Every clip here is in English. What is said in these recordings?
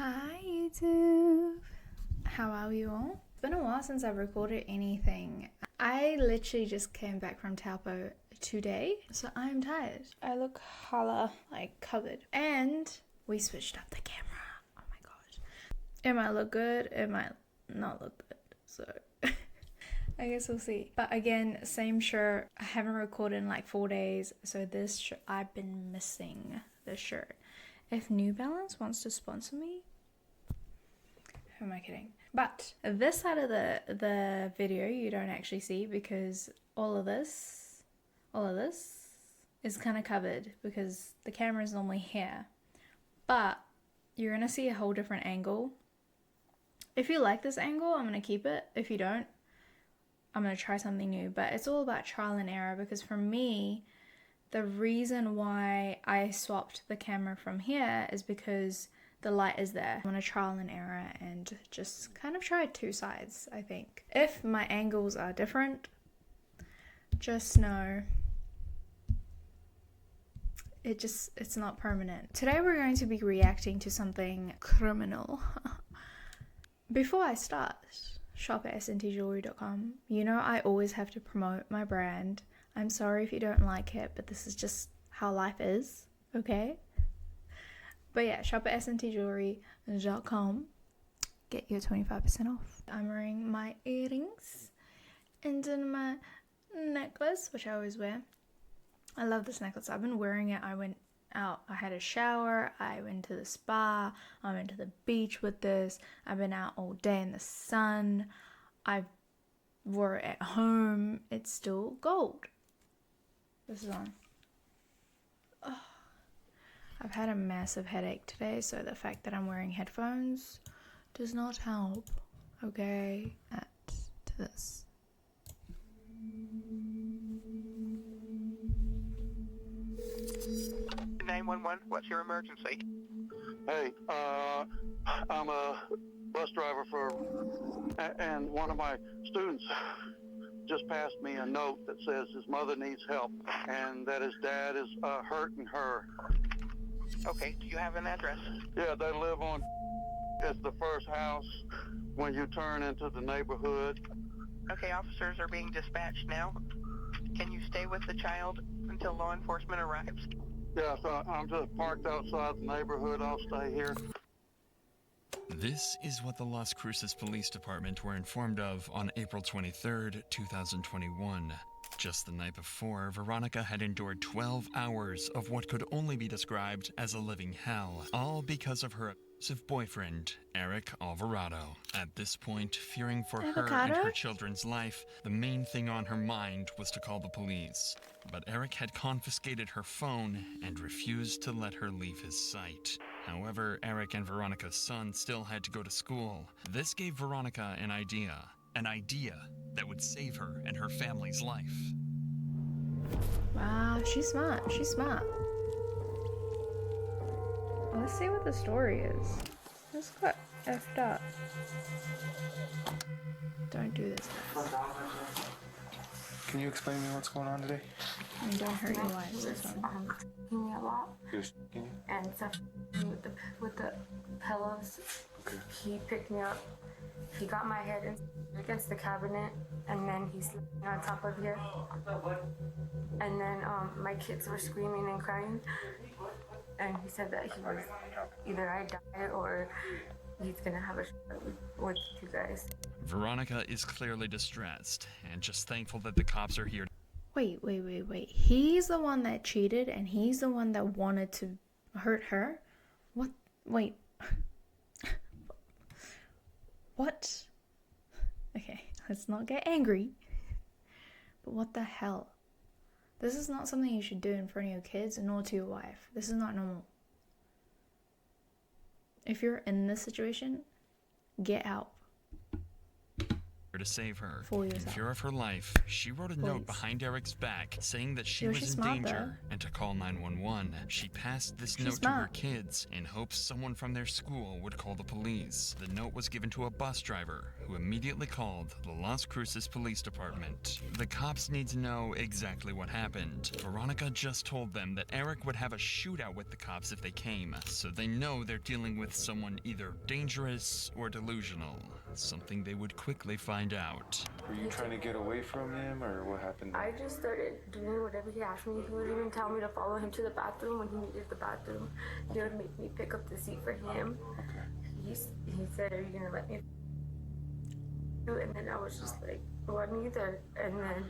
Hi YouTube, how are you all? It's been a while since I've recorded anything. I literally just came back from Taupo today, so I'm tired. I look hella covered, and we switched up the camera. Oh my gosh, it might look good, it might not look good, so I guess we'll see. But again, same shirt. I haven't recorded in like 4 days, so this shirt, I've been missing this shirt. If New Balance wants to sponsor me, who am I kidding? But this side of the video you don't actually see because all of this is kind of covered because the camera is normally here. But you're gonna see a whole different angle. If you like this angle, I'm gonna keep it. If you don't, I'm gonna try something new. But it's all about trial and error because for me, the reason why I swapped the camera from here is because the light is there. I'm gonna trial and error and just kind of try two sides, I think. If my angles are different, just know it's not permanent. Today we're going to be reacting to something criminal. Before I start, shop at sntjewelry.com. You know I always have to promote my brand. I'm sorry if you don't like it, but this is just how life is, okay? But yeah, shop at sntjewelry.com. Get your 25% off. I'm wearing my earrings and then my necklace, which I always wear. I love this necklace. I've been wearing it. I went out. I had a shower. I went to the spa. I went to the beach with this. I've been out all day in the sun. I wore it at home. It's still gold. This is on. Oh. I've had a massive headache today, so the fact that I'm wearing headphones does not help. Okay, to this. 911, what's your emergency? Hey, I'm a bus driver and one of my students just passed me a note that says his mother needs help and that his dad is hurting her. Okay, do you have an address? Yeah, they live on, it's the first house when you turn into the neighborhood. Okay, officers are being dispatched now. Can you stay with the child until law enforcement arrives? Yeah, so I'm just parked outside the neighborhood. I'll stay here. This is what the Las Cruces Police Department were informed of on April 23rd, 2021. Just the night before, Veronica had endured 12 hours of what could only be described as a living hell, all because of her abusive boyfriend, Eric Alvarado. At this point, fearing for her and her children's life, the main thing on her mind was to call the police. But Eric had confiscated her phone and refused to let her leave his sight. However, Eric and Veronica's son still had to go to school. This gave Veronica an idea that would save her and her family's life. Wow, she's smart. She's smart. Let's see what the story is. This got effed up. Don't do this, guys. Can you explain to me what's going on today? And don't hurt your wife. Me a lot, He was shaking you? and stuff with the pillows. Okay. He picked me up. He got my head against the cabinet, and then he's sleeping on top of here. And then my kids were screaming and crying, and he said that he was either I die or he's gonna have a shot with you guys. Veronica is clearly distressed and just thankful that the cops are here. Wait. He's the one that cheated and he's the one that wanted to hurt her? What? Wait. What? Okay, let's not get angry. But what the hell? This is not something you should do in front of your kids nor to your wife. This is not normal. If you're in this situation, get out. to save her. For In yourself. fear of her life, she wrote a note Please. behind Eric's back saying that she Yo, was she's in smart, danger and to call 911. She passed this She's note to her smart. kids in hopes someone from their school would call the police. The note was given to a bus driver who immediately called the Las Cruces Police Department. The cops need to know exactly what happened. Veronica just told them that Eric would have a shootout with the cops if they came, so they know they're dealing with someone either dangerous or delusional, something they would quickly find out. Were you trying to get away from him, or what happened? I just started doing whatever he asked me. He would even tell me to follow him to the bathroom when he needed the bathroom. He would make me pick up the seat for him. Okay. He said, "Are you gonna let me?" And then I was just like, "Well, neither." And then,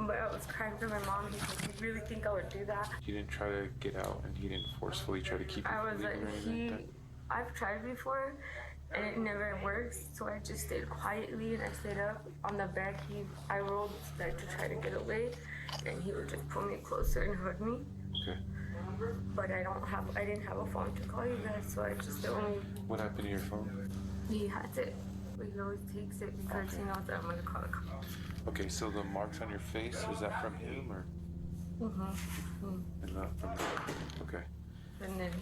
but I was crying for my mom. He said, "You really think I would do that?" He didn't try to get out, and he didn't forcefully try to keep you I from was leaving or like, anything like I've tried before, and it never works. So I just stayed quietly and I stayed up on the bed. I rolled like to try to get away, and he would just pull me closer and hug me. that? Okay. But I didn't have a phone to call you guys, so I just What happened to your phone? he has it. But he always takes it because he knows that I'm gonna call the cops. Okay, so the marks on your face, was that from him, or? And not from him. Okay. And then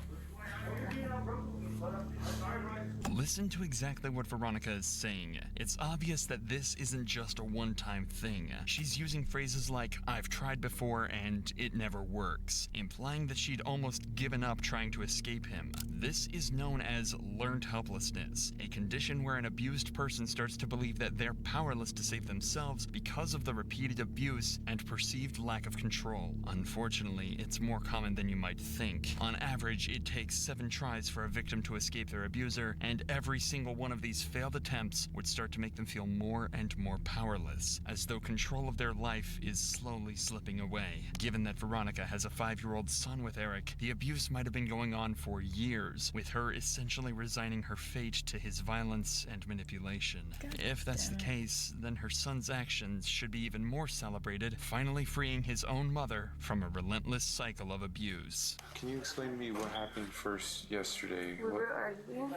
Listen to exactly what Veronica is saying. It's obvious that this isn't just a one-time thing. She's using phrases like, "I've tried before and it never works," implying that she'd almost given up trying to escape him. This is known as learned helplessness, a condition where an abused person starts to believe that they're powerless to save themselves because of the repeated abuse and perceived lack of control. Unfortunately, it's more common than you might think. On average, it takes 7 tries for a victim to escape their abuser, and every single one of these failed attempts would start to make them feel more and more powerless, as though control of their life is slowly slipping away. Given that Veronica has a 5-year-old son with Eric, the abuse might have been going on for years, with her essentially resigning her fate to his violence and manipulation. If that's the case, then her son's actions should be even more celebrated, finally freeing his own mother from a relentless cycle of abuse. Can you explain to me what happened first yesterday? we were arguing.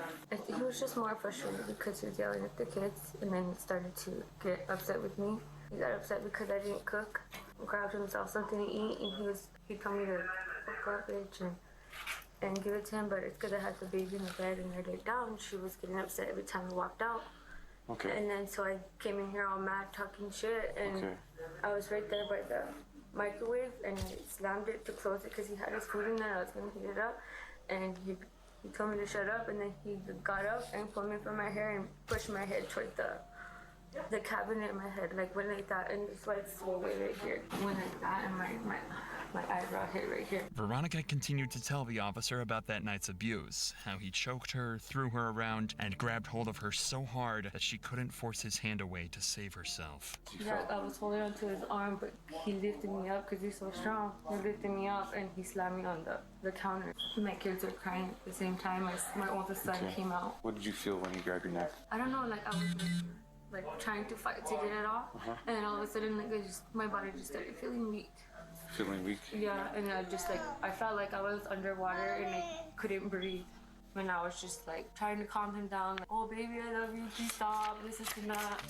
He was just more frustrated because he was yelling at the kids, and then he started to get upset with me. He got upset because I didn't cook, grabbed himself something to eat, and he told me to cook garbage and give it to him, but it's because I had the baby in the bed and I laid down. She was getting upset every time I walked out. Okay. And then so I came in here all mad talking shit, and Okay. I was right there by the microwave, and I slammed it to close it because he had his food in there. I was gonna heat it up, and he told me to shut up, and then he got up and pulled me from my hair and pushed my head toward the cabinet in my head, like went like that, and that's why it's swollen right here. Went like that, and my eyebrow hit right here. Veronica continued to tell the officer about that night's abuse, how he choked her, threw her around, and grabbed hold of her so hard that she couldn't force his hand away to save herself. Yeah, I was holding onto his arm, but he lifted me up because he's so strong. He lifted me up and he slammed me on the counter. My kids were crying at the same time. My oldest son came out. What did you feel when he grabbed your neck? I don't know, like I was like trying to fight to get it off, and then all of a sudden, like my body just started feeling weak. Feeling weak? Yeah, and I felt like I was underwater and I couldn't breathe. And I was just like trying to calm him down, like, "Oh baby, I love you, please stop, this is not."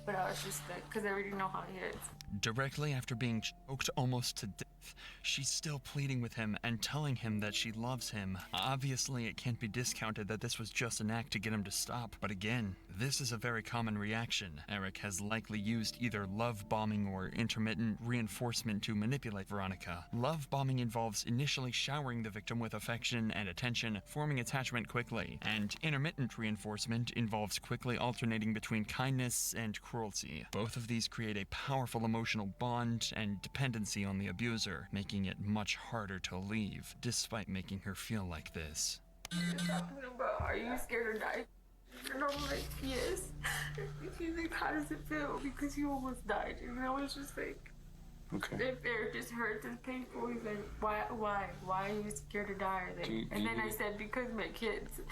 But I was just like, because I already know how he is. Directly after being choked almost to death, she's still pleading with him and telling him that she loves him. Obviously, it can't be discounted that this was just an act to get him to stop. But again, this is a very common reaction. Eric has likely used either love bombing or intermittent reinforcement to manipulate Veronica. Love bombing involves initially showering the victim with affection and attention, forming attachment quickly. And intermittent reinforcement involves quickly alternating between kindness and cruelty. Both of these create a powerful emotional bond and dependency on the abuser, making it much harder to leave, despite making her feel like this. Talking about, are you scared to die? And I'm like, yes. He's like, how does it feel? Because you almost died. And I was just like, Okay. it just hurts, it's painful. He's like, why are you scared to die? Like, and then I said, because my kids.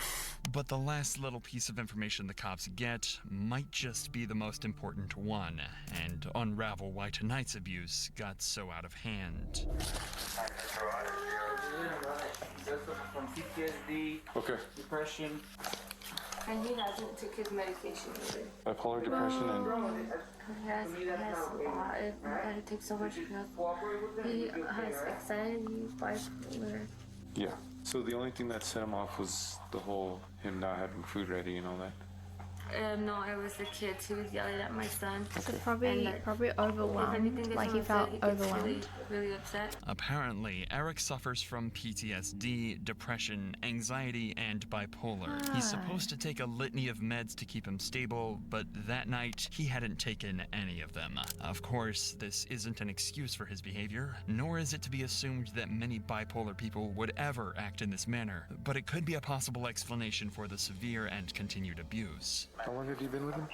But the last little piece of information the cops get might just be the most important one, and unravel why tonight's abuse got so out of hand. From PTSD, Okay. depression. And he hasn't took his medication either. Bipolar depression and He has a lot. It takes so much help. He has anxiety, bipolar. yeah. So the only thing that set him off was the whole him not having food ready and all that. No, it was the kids. He was yelling at my son. So probably overwhelmed, like he felt overwhelmed. Really upset. Apparently, Eric suffers from PTSD, depression, anxiety, and bipolar. He's supposed to take a litany of meds to keep him stable, but that night, he hadn't taken any of them. Of course, this isn't an excuse for his behavior, nor is it to be assumed that many bipolar people would ever act in this manner, but it could be a possible explanation for the severe and continued abuse. How long have you been with him?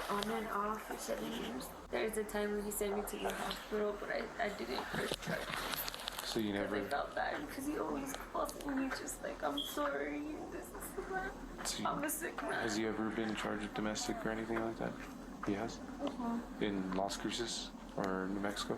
On and off for 7 years. There's a time when he sent me to the hospital, but I didn't first try. So you Because never. I felt bad, because he always calls me. He's just like, I'm sorry, this is that. So I'm a sick man. has he ever been charged with domestic or anything like that? He has? In Las Cruces or New Mexico?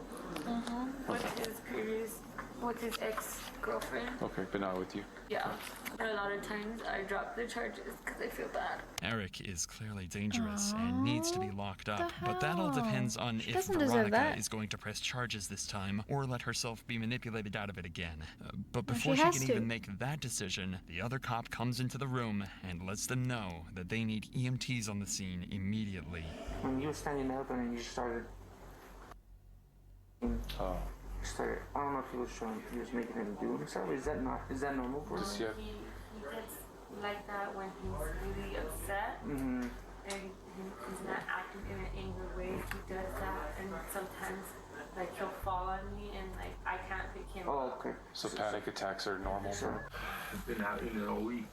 With his ex-girlfriend. Okay, but not with you. Yeah. And a lot of times I drop the charges because I feel bad. Eric is clearly dangerous and needs to be locked up, but that all hell? depends on She if doesn't deserve Veronica that. is going to press charges this time or let herself be manipulated out of it again. But Well, before she she has can to. even make that decision, the other cop comes into the room and lets them know that they need EMTs on the scene immediately. When you were standing up and then you started, Oh. I don't know if he was making him do himself. Is that normal for Does him? he have, He gets like that when he's really upset. Mm-hmm. And he's not acting in an angry way. He does that, and sometimes like he'll fall on me, and like I can't pick him Oh, up. okay. so panic attacks are normal for him? It's been happening all week.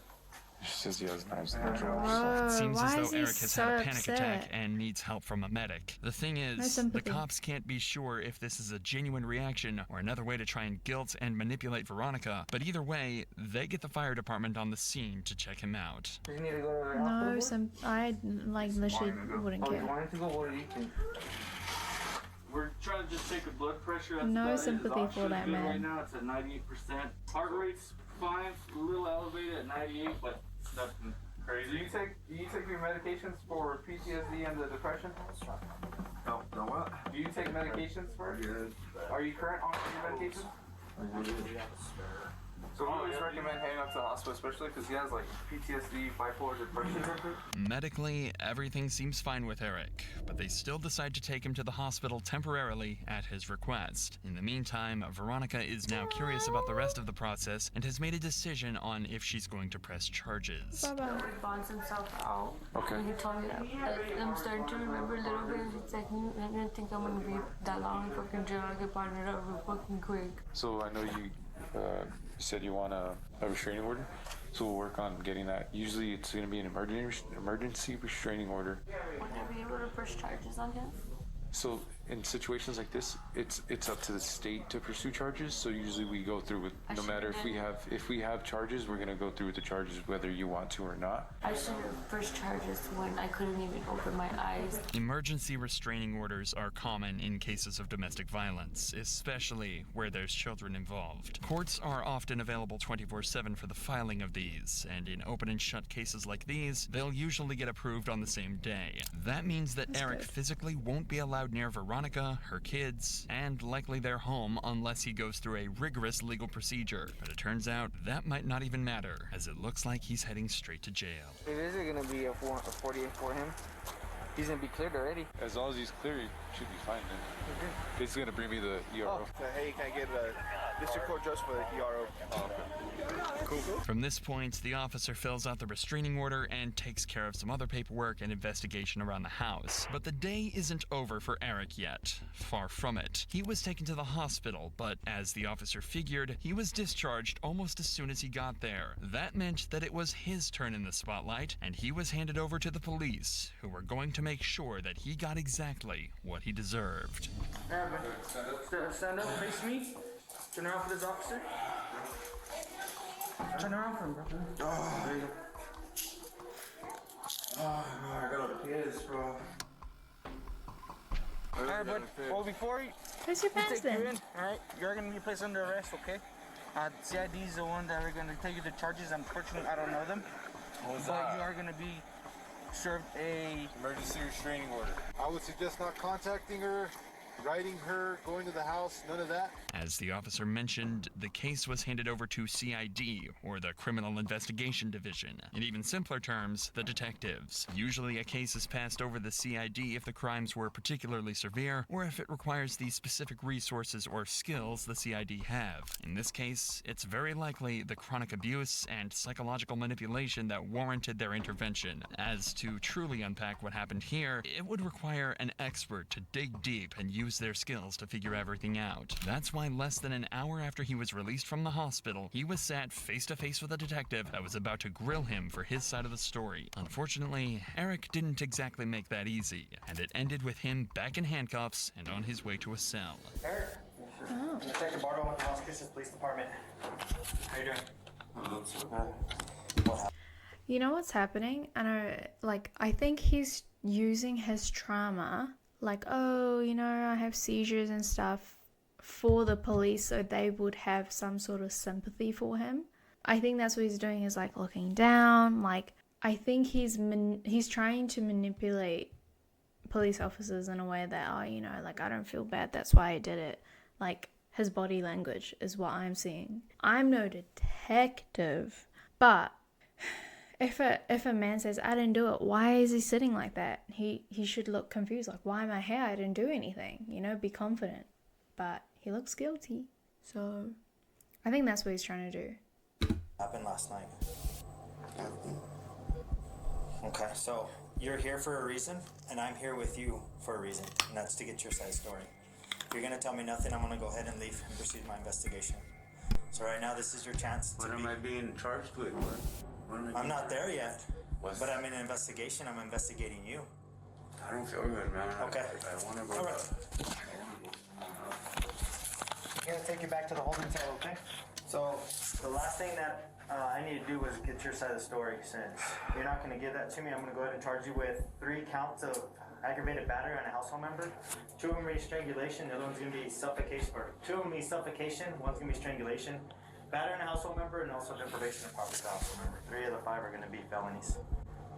She says he has knives in the drawers. Whoa, It seems why as is though he Eric has so had a panic upset? attack and needs help from a medic. The thing is, the sympathy. cops can't be sure if this is a genuine reaction or another way to try and guilt and manipulate Veronica, but either way, they get the fire department on the scene to check him out. Does he need to go to the No, hospital? I like literally wouldn't Oh, you care. wanted to go? What do you think? We're trying to just take a blood pressure. That's No about it. sympathy His for that oxygen's good man. Right now it's at 98%. Heart rate's fine, a little elevated at 98, but it's nothing crazy. Do you take your medications for PTSD and the depression? No what? Do you take medications for it? Yeah. Are you current on your medications? So we always recommend heading up to the hospital, especially because he has like PTSD, bipolar depression. Medically, everything seems fine with Eric, but they still decide to take him to the hospital temporarily at his request. In the meantime, Veronica is now curious about the rest of the process and has made a decision on if she's going to press charges. Bye-bye. He bonds himself out. Okay. And he told me that I'm starting to remember a little bit. It's like, I didn't think I'm gonna be that long in fucking jail. I get bonded out real fucking quick. So I know you said you want a restraining order, so we'll work on getting that. Usually it's going to be an emergency restraining order. Would I be able to press charges on him? So in situations like this, it's up to the state to pursue charges. So usually we go through with, no matter if we have charges, we're gonna go through with the charges whether you want to or not. I should have pressed charges when I couldn't even open my eyes. Emergency restraining orders are common in cases of domestic violence, especially where there's children involved. Courts are often available 24/7 for the filing of these, and in open and shut cases like these, they'll usually get approved on the same day. That means that Eric physically won't be allowed near Veronica, her kids, and likely their home unless he goes through a rigorous legal procedure. But it turns out that might not even matter, as it looks like he's heading straight to jail. It is going to be a 48 for him. He's going to be cleared already. As long as he's clear, he should be fine then. It's gonna bring me the ERO. So, hey, can I get a district court judge for the ERO? From this point, the officer fills out the restraining order and takes care of some other paperwork and investigation around the house. But the day isn't over for Eric yet. Far from it. He was taken to the hospital, but as the officer figured, he was discharged almost as soon as he got there. That meant that it was his turn in the spotlight, and he was handed over to the police, who were going to make sure that he got exactly what he deserved. Stand up, face me. Turn around for this officer. Turn around for him, bro. Oh, there you go. Oh, man, I got a piss, bro. Alright, bud. Well, before Where's your we pants take you then? in, alright, you're gonna be placed under arrest, okay? CID is the one that are gonna take you to charges. Unfortunately, I don't know them. But you are going to be served a Emergency restraining order. I would suggest not contacting her, writing her, going to the house, none of that. As the officer mentioned, the case was handed over to CID, or the Criminal Investigation Division. In even simpler terms, the detectives. Usually a case is passed over the CID if the crimes were particularly severe, or if it requires the specific resources or skills the CID have. In this case, it's very likely the chronic abuse and psychological manipulation that warranted their intervention. As to truly unpack what happened here, it would require an expert to dig deep and use their skills to figure everything out. That's why less than an hour after he was released from the hospital, he was sat face to face with a detective that was about to grill him for his side of the story. Unfortunately, Eric didn't exactly make that easy, and it ended with him back in handcuffs and on his way to a cell. Eric? Oh. Detective Bartle with the Las Cruces Police Department. How you doing? You know what's happening? I think he's using his trauma, like, oh, you know, I have seizures and stuff, for the police so they would have some sort of sympathy for him. I think that's what he's doing, is like looking down. Like, I think he's trying to manipulate police officers in a way that, oh, you know, like, I don't feel bad, that's why I did it. Like, his body language is what I'm seeing. I'm no detective, but if a man says, I didn't do it, why is he sitting like that? He should look confused, like, why am I here? I didn't do anything, you know, be confident. But he looks guilty, so I think that's what he's trying to do. Happened last night. Okay, so you're here for a reason, and I'm here with you for a reason, and that's to get your side of the story. If you're gonna tell me nothing, I'm gonna go ahead and leave and proceed my investigation. So right now, this is your chance. What am I being charged with? I'm not there yet, but I'm in an investigation. I'm investigating you. I don't feel good, man. Okay. I want to go. All right. I'm gonna take you back to the holding cell, okay? So the last thing that I need to do is get your side of the story. Since you're not gonna give that to me, I'm gonna go ahead and charge you with 3 counts of aggravated battery on a household member. 2 of them are strangulation, the other one's gonna be suffocation, or 2 of them be suffocation, one's gonna be strangulation. Battery on a household member, and also deprivation of property to a household member. 3 of the 5 are gonna be felonies.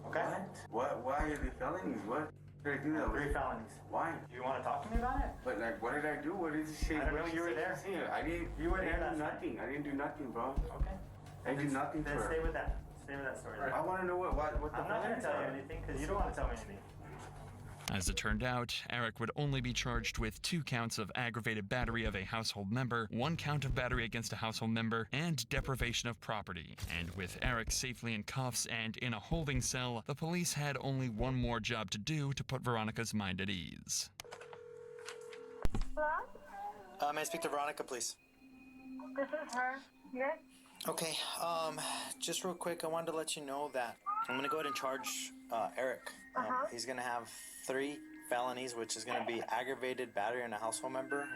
Okay? What? Why are they felonies? What did I do that? 3 felonies. Why? Do you want to talk to me about it? But like, what did I do? What did you say? I don't know, you were there. I didn't. You were there I last did night. nothing. I didn't do nothing, bro. Okay. I did nothing Then for stay her. with that. Stay with that story. I want to know what the I'm not going to felonies tell you are. anything because you don't want to tell me anything. As it turned out, Eric would only be charged with 2 counts of aggravated battery of a household member, 1 count of battery against a household member, and deprivation of property. And with Eric safely in cuffs and in a holding cell, the police had only one more job to do to put Veronica's mind at ease. Hello? May I speak to Veronica, please? This is her. Yes? Okay, just real quick, I wanted to let you know that I'm gonna go ahead and charge Eric. He's gonna have 3 felonies, which is gonna be aggravated battery on a household member.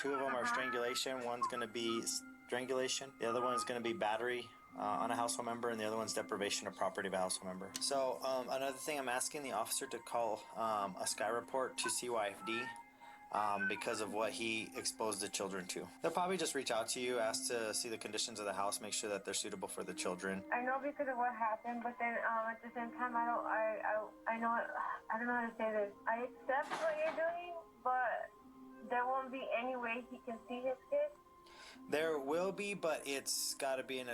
2 of them are strangulation, one's gonna be strangulation, the other one's gonna be battery on a household member, and the other one's deprivation of property of a household member. So, another thing, I'm asking the officer to call a Sky report to CYFD. Because of what he exposed the children to. They'll probably just reach out to you, ask to see the conditions of the house, make sure that they're suitable for the children. I know because of what happened, but then at the same time, I don't know how to say this. I accept what you're doing, but there won't be any way he can see his kid. There will be, but it's got to be in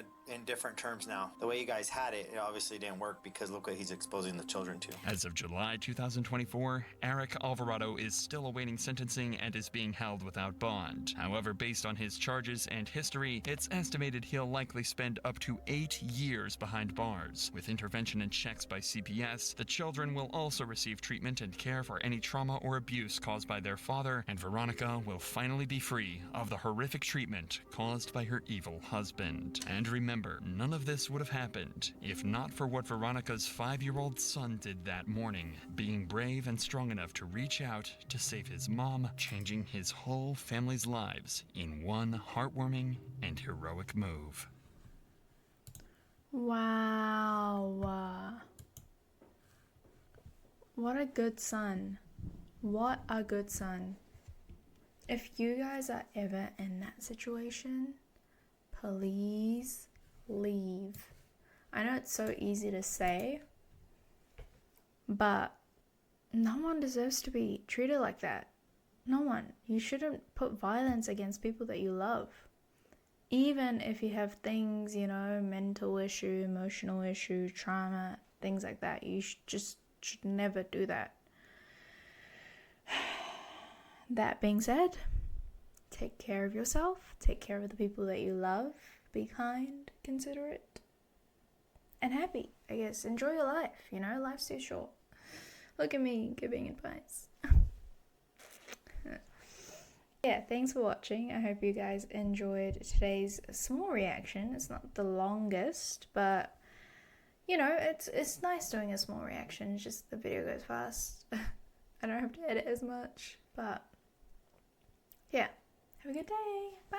different terms now. The way you guys had it, it obviously didn't work because look what he's exposing the children to. As of July 2024, Eric Alvarado is still awaiting sentencing and is being held without bond. However, based on his charges and history, it's estimated he'll likely spend up to 8 years behind bars. With intervention and checks by CPS, the children will also receive treatment and care for any trauma or abuse caused by their father, and Veronica will finally be free of the horrific treatment caused by her evil husband. And remember, none of this would have happened if not for what Veronica's 5-year-old son did that morning, being brave and strong enough to reach out to save his mom, changing his whole family's lives in one heartwarming and heroic move. Wow. What a good son. What a good son. If you guys are ever in that situation, please leave. I know it's so easy to say, but no one deserves to be treated like that. No one. You shouldn't put violence against people that you love. Even if you have things, you know, mental issue, emotional issue, trauma, things like that, you should never do that. That being said, take care of yourself, take care of the people that you love, be kind, considerate, and happy, I guess. Enjoy your life, you know, life's too short. Look at me giving advice. Yeah, thanks for watching. I hope you guys enjoyed today's small reaction. It's not the longest, but you know, it's nice doing a small reaction. It's just the video goes fast. I don't have to edit as much, but yeah. Have a good day. Bye.